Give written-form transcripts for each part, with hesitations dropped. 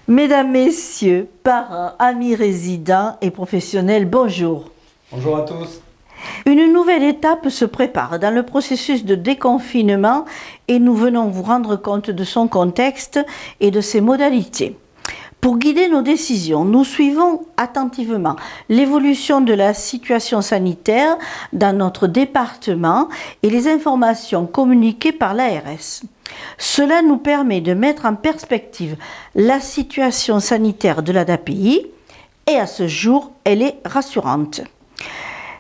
Mesdames, Messieurs, parents, amis résidents et professionnels, bonjour. Bonjour à tous. Une nouvelle étape se prépare dans le processus de déconfinement et nous venons vous rendre compte de son contexte et de ses modalités. Pour guider nos décisions, nous suivons attentivement l'évolution de la situation sanitaire dans notre département et les informations communiquées par l'ARS. Cela nous permet de mettre en perspective la situation sanitaire de l'ADAPI et à ce jour, elle est rassurante.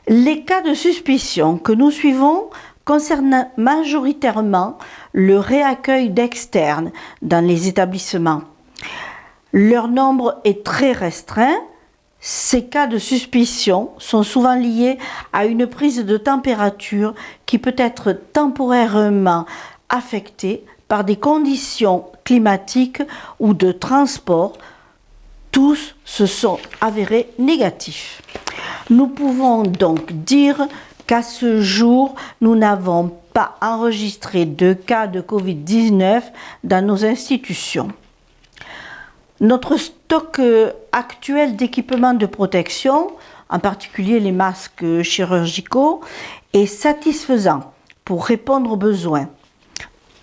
Les cas de suspicion que nous suivons concernent majoritairement le réaccueil d'externes dans les établissements. Leur nombre est très restreint. Ces cas de suspicion sont souvent liés à une prise de température qui peut être temporairement affectée par des conditions climatiques ou de transport. Tous se sont avérés négatifs. Nous pouvons donc dire qu'à ce jour, nous n'avons pas enregistré de cas de Covid-19 dans nos institutions. Notre stock actuel d'équipements de protection, en particulier les masques chirurgicaux, est satisfaisant pour répondre aux besoins.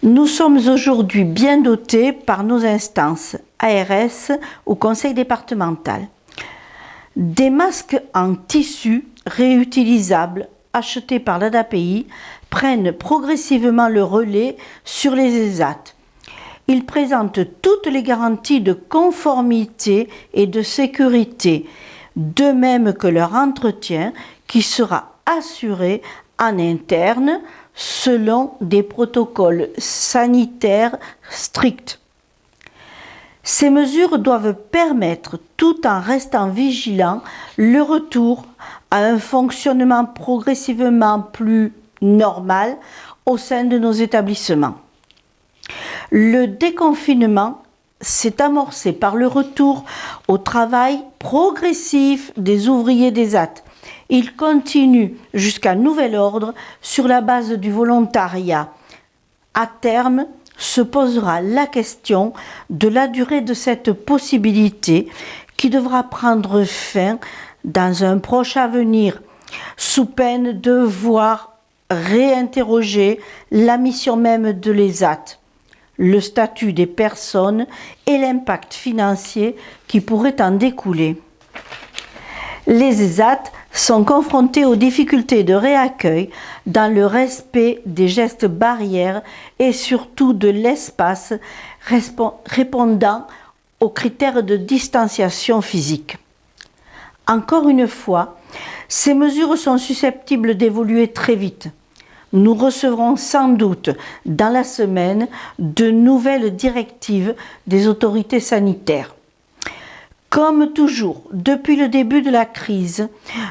Nous sommes aujourd'hui bien dotés par nos instances ARS ou conseil départemental. Des masques en tissu réutilisables achetés par l'ADAPI prennent progressivement le relais sur les ESAT. Ils présentent toutes les garanties de conformité et de sécurité, de même que leur entretien qui sera assuré en interne selon des protocoles sanitaires stricts. Ces mesures doivent permettre, tout en restant vigilants, le retour à un fonctionnement progressivement plus normal au sein de nos établissements. Le déconfinement s'est amorcé par le retour au travail progressif des ouvriers des ESAT. Il continue jusqu'à nouvel ordre sur la base du volontariat. À terme, se posera la question de la durée de cette possibilité qui devra prendre fin dans un proche avenir, sous peine de voir réinterroger la mission même de l'ESAT, le statut des personnes et l'impact financier qui pourrait en découler. Les ESAT sont confrontés aux difficultés de réaccueil dans le respect des gestes barrières et surtout de l'espace répondant aux critères de distanciation physique. Encore une fois, ces mesures sont susceptibles d'évoluer très vite. Nous recevrons sans doute dans la semaine de nouvelles directives des autorités sanitaires. Comme toujours, depuis le début de la crise,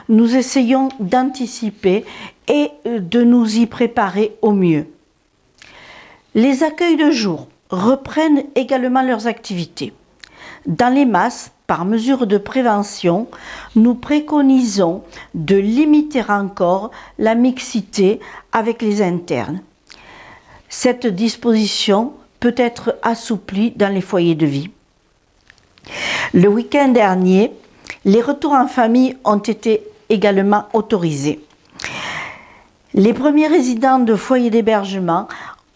nous essayons d'anticiper et de nous y préparer au mieux. Les accueils de jour reprennent également leurs activités. Dans les masses, par mesure de prévention, nous préconisons de limiter encore la mixité avec les internes. Cette disposition peut être assouplie dans les foyers de vie. Le week-end dernier, les retours en famille ont été également autorisés. Les premiers résidents de foyers d'hébergement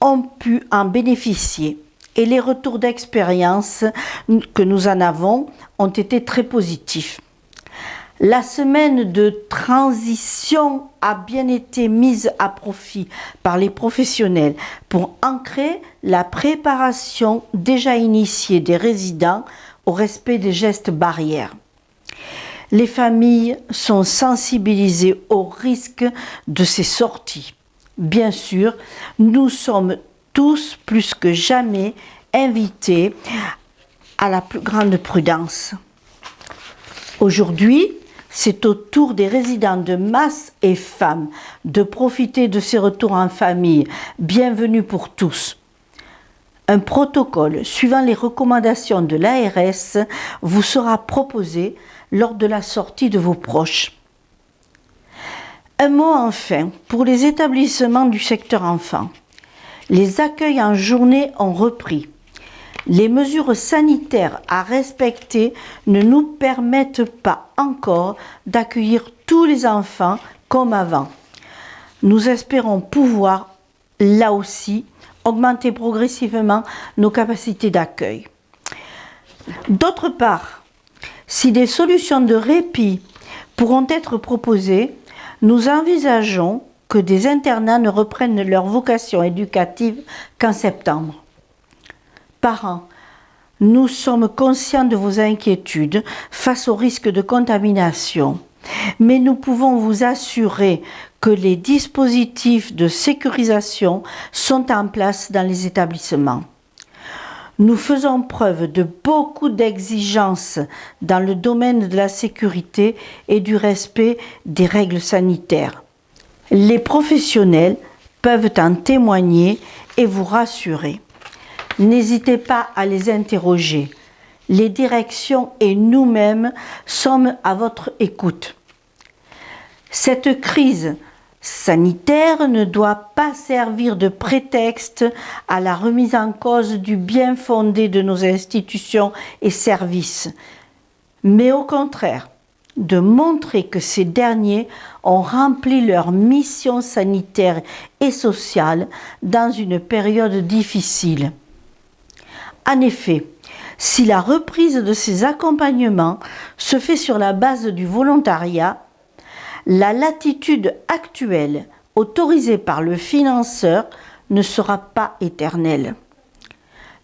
ont pu en bénéficier et les retours d'expérience que nous en avons ont été très positifs. La semaine de transition a bien été mise à profit par les professionnels pour ancrer la préparation déjà initiée des résidents au respect des gestes barrières. Les familles sont sensibilisées au risque de ces sorties. Bien sûr, nous sommes tous plus que jamais invités à la plus grande prudence. Aujourd'hui, c'est au tour des résidents de masse et femmes de profiter de ces retours en famille. Bienvenue pour tous. Un protocole suivant les recommandations de l'ARS vous sera proposé lors de la sortie de vos proches. Un mot enfin pour les établissements du secteur enfant. Les accueils en journée ont repris. Les mesures sanitaires à respecter ne nous permettent pas encore d'accueillir tous les enfants comme avant. Nous espérons pouvoir, là aussi, augmenter progressivement nos capacités d'accueil. D'autre part, si des solutions de répit pourront être proposées, nous envisageons que des internats ne reprennent leur vocation éducative qu'en septembre. Parents, nous sommes conscients de vos inquiétudes face au risque de contamination, mais nous pouvons vous assurer que les dispositifs de sécurisation sont en place dans les établissements. Nous faisons preuve de beaucoup d'exigences dans le domaine de la sécurité et du respect des règles sanitaires. Les professionnels peuvent en témoigner et vous rassurer. N'hésitez pas à les interroger. Les directions et nous-mêmes sommes à votre écoute. Cette crise sanitaire ne doit pas servir de prétexte à la remise en cause du bien fondé de nos institutions et services, mais au contraire, de montrer que ces derniers ont rempli leur mission sanitaire et sociale dans une période difficile. En effet, si la reprise de ces accompagnements se fait sur la base du volontariat, la latitude actuelle autorisée par le financeur ne sera pas éternelle.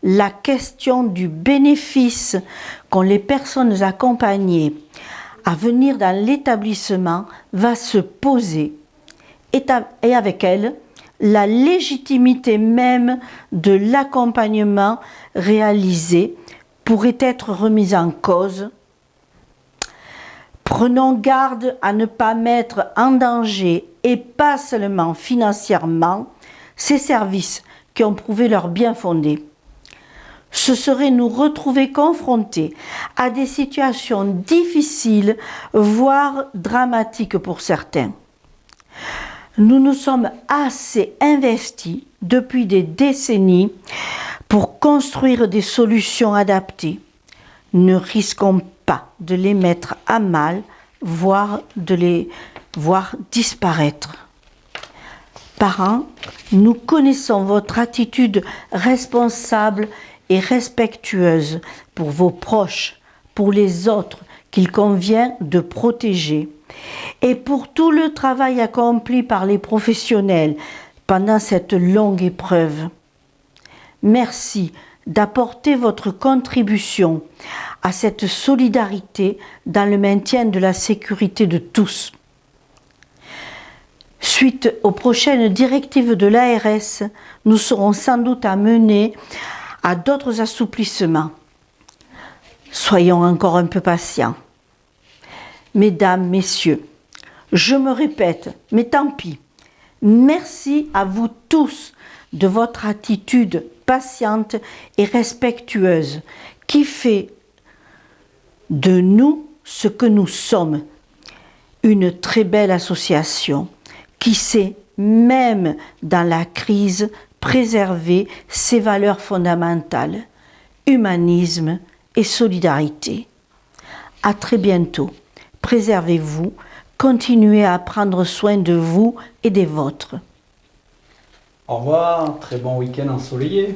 La question du bénéfice qu'ont les personnes accompagnées à venir dans l'établissement va se poser et avec elle, la légitimité même de l'accompagnement réalisé pourrait être remise en cause. Prenons garde à ne pas mettre en danger, et pas seulement financièrement, ces services qui ont prouvé leur bien fondé. Ce serait nous retrouver confrontés à des situations difficiles, voire dramatiques pour certains. Nous nous sommes assez investis depuis des décennies pour construire des solutions adaptées. Ne risquons pas de les mettre à mal, voire de les voir disparaître. Parents, nous connaissons votre attitude responsable et respectueuse pour vos proches, pour les autres qu'il convient de protéger, et pour tout le travail accompli par les professionnels pendant cette longue épreuve. Merci d'apporter votre contribution à cette solidarité dans le maintien de la sécurité de tous. Suite aux prochaines directives de l'ARS, nous serons sans doute amenés à d'autres assouplissements. Soyons encore un peu patients. Mesdames, messieurs, je me répète, mais tant pis. Merci à vous tous de votre attitude patiente et respectueuse qui fait de nous ce que nous sommes. Une très belle association qui sait, même dans la crise, préserver ses valeurs fondamentales, humanisme et solidarité. À très bientôt. Préservez-vous, continuez à prendre soin de vous et des vôtres. Au revoir, très bon week-end ensoleillé.